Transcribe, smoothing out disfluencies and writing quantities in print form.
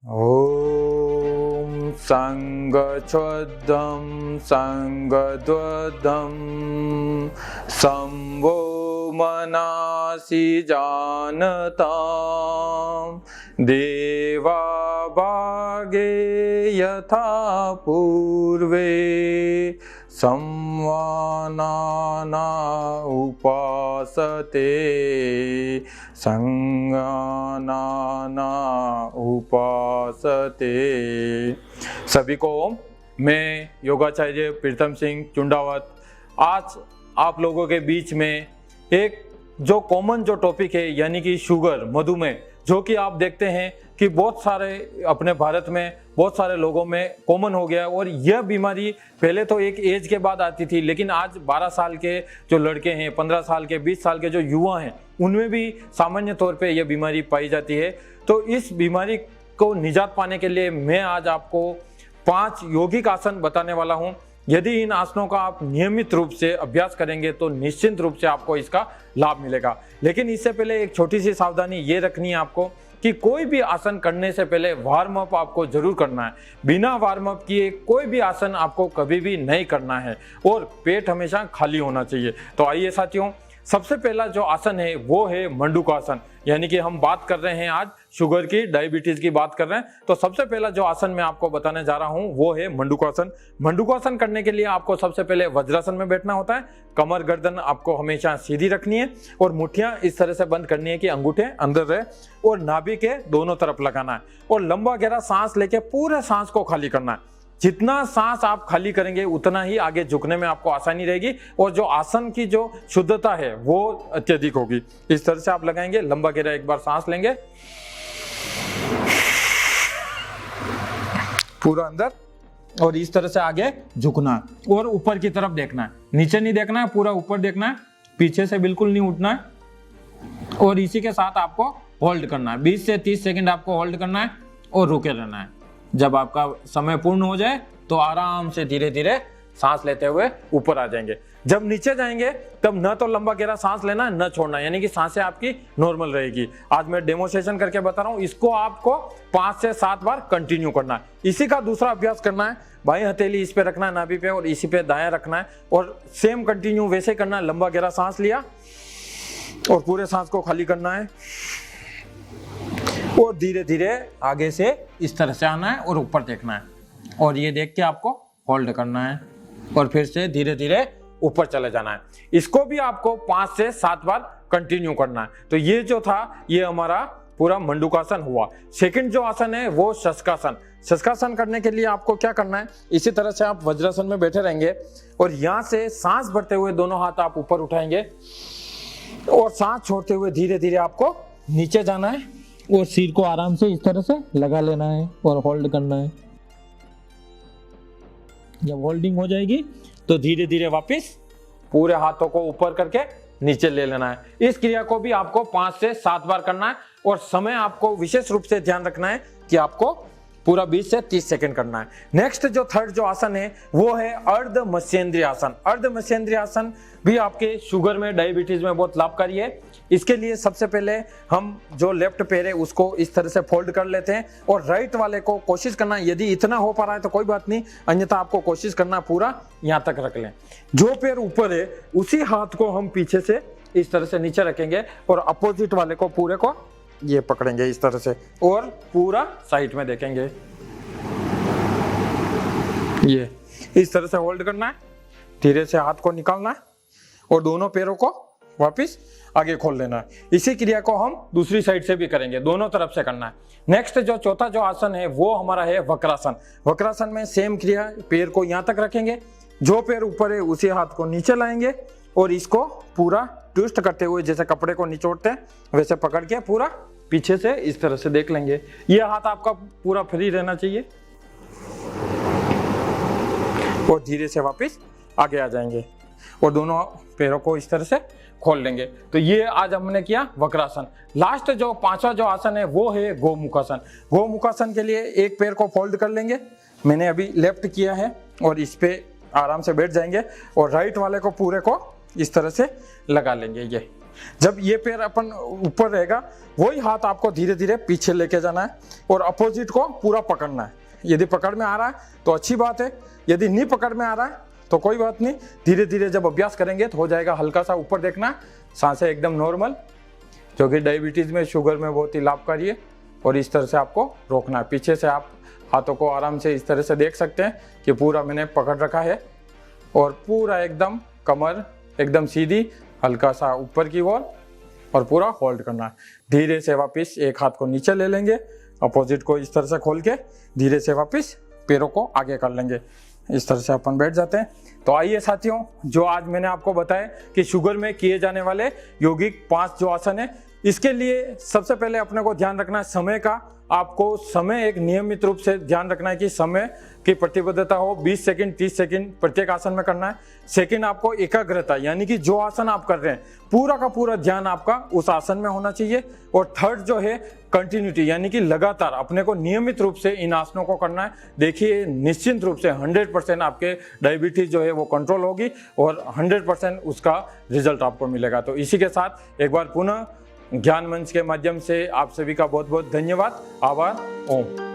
ॐ संगच्छुद्धं संगद्वद्दं संवो मनासि जानतां देवा भागे यथा पूर्वे संवानाना उपासते संगानाना उपासते। सभी को ओम। मैं योगाचार्य प्रीतम सिंह चुंडावत आज आप लोगों के बीच में एक जो कॉमन जो टॉपिक है यानी कि शुगर, मधुमेह, जो कि आप देखते हैं कि बहुत सारे अपने भारत में बहुत सारे लोगों में कॉमन हो गया। और यह बीमारी पहले तो एक एज के बाद आती थी, लेकिन आज 12 साल के जो लड़के हैं, 15 साल के, 20 साल के जो युवा हैं, उनमें भी सामान्य तौर पे यह बीमारी पाई जाती है। तो इस बीमारी को निजात पाने के लिए मैं आज आपको 5 यौगिक आसन बताने वाला हूं। यदि इन आसनों का आप नियमित रूप से अभ्यास करेंगे तो निश्चित रूप से आपको इसका लाभ मिलेगा। लेकिन इससे पहले एक छोटी सी सावधानी ये रखनी है आपको कि कोई भी आसन करने से पहले वार्म अप आपको जरूर करना है। बिना वार्म अप किए कोई भी आसन आपको कभी भी नहीं करना है और पेट हमेशा खाली होना चाहिए। तो आइए साथियों, सबसे पहला जो आसन है वो है मंडूकासन। यानी कि हम बात कर रहे हैं आज शुगर की, डायबिटीज की बात कर रहे हैं। तो सबसे पहला जो आसन मैं आपको बताने जा रहा हूं वो है मंडूकासन। मंडूकासन करने के लिए आपको सबसे पहले वज्रासन में बैठना होता है। कमर गर्दन आपको हमेशा सीधी रखनी है और मुट्ठियां इस तरह से बंद करनी है कि अंगूठे अंदर रहे और नाभि के दोनों तरफ लगाना है और लंबा गहरा सांस लेके पूरे सांस को खाली करना है। जितना सांस आप खाली करेंगे उतना ही आगे झुकने में आपको आसानी रहेगी और जो आसन की जो शुद्धता है वो अत्यधिक होगी। इस तरह से आप लगाएंगे, लंबा गहरा एक बार सांस लेंगे पूरा अंदर और इस तरह से आगे झुकना है और ऊपर की तरफ देखना है, नीचे नहीं देखना है, पूरा ऊपर देखना है, पीछे से बिल्कुल नहीं उठना है। और इसी के साथ आपको होल्ड करना है, 20 से 30 सेकंड आपको होल्ड करना है और रुके रहना है। जब आपका समय पूर्ण हो जाए तो आराम से धीरे धीरे सांस लेते हुए ऊपर आ जाएंगे। जब नीचे जाएंगे तब न तो लंबा गहरा सांस लेना है न छोड़ना, यानी कि सांसें आपकी नॉर्मल रहेगी। आज मैं डेमोन्स्ट्रेशन करके बता रहा हूं, इसको आपको 5 से 7 बार कंटिन्यू करना है। इसी का दूसरा अभ्यास करना है, बाएं हथेली इस पे रखना है नाभि पे और इसी पे दायां रखना है और सेम कंटिन्यू वैसे करना है। लंबा गहरा सांस लिया और पूरे सांस को खाली करना है और धीरे धीरे आगे से इस तरह से आना है और ऊपर देखना है और ये देख के आपको होल्ड करना है और फिर से धीरे धीरे ऊपर चले जाना है। इसको भी आपको 5 से 7 बार कंटिन्यू करना है। तो ये जो था ये हमारा पूरा मंडूकासन हुआ। सेकंड जो आसन है वो शशकासन। शशकासन करने के लिए आपको क्या करना है, इसी तरह से आप वज्रासन में बैठे रहेंगे और यहाँ से सांस भरते हुए दोनों हाथ आप ऊपर उठाएंगे और सांस छोड़ते हुए धीरे धीरे आपको नीचे जाना है और सिर को आराम से इस तरह से लगा लेना है और होल्ड करना है। जब होल्डिंग हो जाएगी तो धीरे धीरे वापस पूरे हाथों को ऊपर करके नीचे ले लेना है। इस क्रिया को भी आपको 5 से 7 बार करना है और समय आपको विशेष रूप से ध्यान रखना है कि आपको पूरा 20 से 30 सेकंड करना है। नेक्स्ट जो थर्ड जो आसन है वो है अर्ध मत्स्येंद्रिय आसन। अर्ध मत्स्येंद्रिय आसन भी आपके शुगर में, डायबिटीज में बहुत लाभकारी है। इसके लिए सबसे पहले हम जो लेफ्ट पैर है उसको इस तरह से फोल्ड कर लेते हैं और राइट वाले को कोशिश करना, यदि इतना हो पा रहा है तो कोई बात नहीं, अन्यथा आपको कोशिश करना पूरा यहाँ तक रख लें। जो पैर ऊपर है उसी हाथ को हम पीछे से इस तरह से नीचे रखेंगे और अपोजिट वाले को पूरे को ये पकड़ेंगे इस तरह से और पूरा साइड में देखेंगे। ये इस तरह से होल्ड करना है, धीरे से हाथ को निकालना है और दोनों पैरों को वापस आगे खोल लेना है। इसी क्रिया को हम दूसरी साइड से भी करेंगे, दोनों तरफ से करना है। नेक्स्ट जो चौथा जो आसन है वो हमारा है वक्रासन। वक्रासन में सेम क्रिया, पैर को यहाँ तक रखेंगे, जो पैर ऊपर है उसी हाथ को नीचे लाएंगे और इसको पूरा ट्विस्ट करते हुए जैसे कपड़े को निचोड़ते हैं वैसे पकड़ के पूरा पीछे से इस तरह से देख लेंगे। ये हाथ आपका पूरा फ्री रहना चाहिए और धीरे से वापस आगे आ जाएंगे और दोनों पैरों को इस तरह से खोल लेंगे। तो ये आज हमने किया वक्रासन। लास्ट जो 5वां जो आसन है वो है गोमुखासन। गोमुखासन के लिए एक पैर को फोल्ड कर लेंगे, मैंने अभी लेफ्ट किया है और इस पे आराम से बैठ जाएंगे और राइट वाले को पूरे को इस तरह से लगा लेंगे। ये जब ये पैर अपन ऊपर रहेगा, वही हाथ आपको धीरे धीरे पीछे लेके जाना है और अपोजिट को पूरा पकड़ना है। यदि पकड़ में आ रहा है तो अच्छी बात है, यदि नहीं पकड़ में आ रहा है तो कोई बात नहीं, धीरे धीरे जब अभ्यास करेंगे तो हो जाएगा। हल्का सा ऊपर देखना है, सांसें एकदम नॉर्मल, जो कि डायबिटीज़ में, शुगर में बहुत ही लाभकारी है। और इस तरह से आपको रोकना है। पीछे से आप हाथों को आराम से इस तरह से देख सकते हैं कि पूरा मैंने पकड़ रखा है और पूरा एकदम कमर एकदम सीधी, हल्का सा ऊपर की ओर और पूरा होल्ड करना है। धीरे से वापस एक हाथ को नीचे ले लेंगे, अपोजिट को इस तरह से खोल के धीरे से वापस पैरों को आगे कर लेंगे। इस तरह से अपन बैठ जाते हैं। तो आइए साथियों, जो आज मैंने आपको बताया कि शुगर में किए जाने वाले यौगिक 5 जो आसन है, इसके लिए सबसे पहले अपने को ध्यान रखना है समय का। आपको समय एक नियमित रूप से ध्यान रखना है कि समय की प्रतिबद्धता हो, 20 सेकंड 30 सेकंड प्रत्येक आसन में करना है। सेकंड, आपको एकाग्रता, यानी कि जो आसन आप कर रहे हैं पूरा का पूरा ध्यान आपका उस आसन में होना चाहिए। और थर्ड जो है कंटिन्यूटी, यानी कि लगातार अपने को नियमित रूप से इन आसनों को करना है। देखिए निश्चिंत रूप से 100% आपके डायबिटीज जो है वो कंट्रोल होगी और 100% उसका रिजल्ट आपको मिलेगा। तो इसी के साथ एक बार पुनः ज्ञान मंच के माध्यम से आप सभी का बहुत बहुत धन्यवाद, आभार, ओम।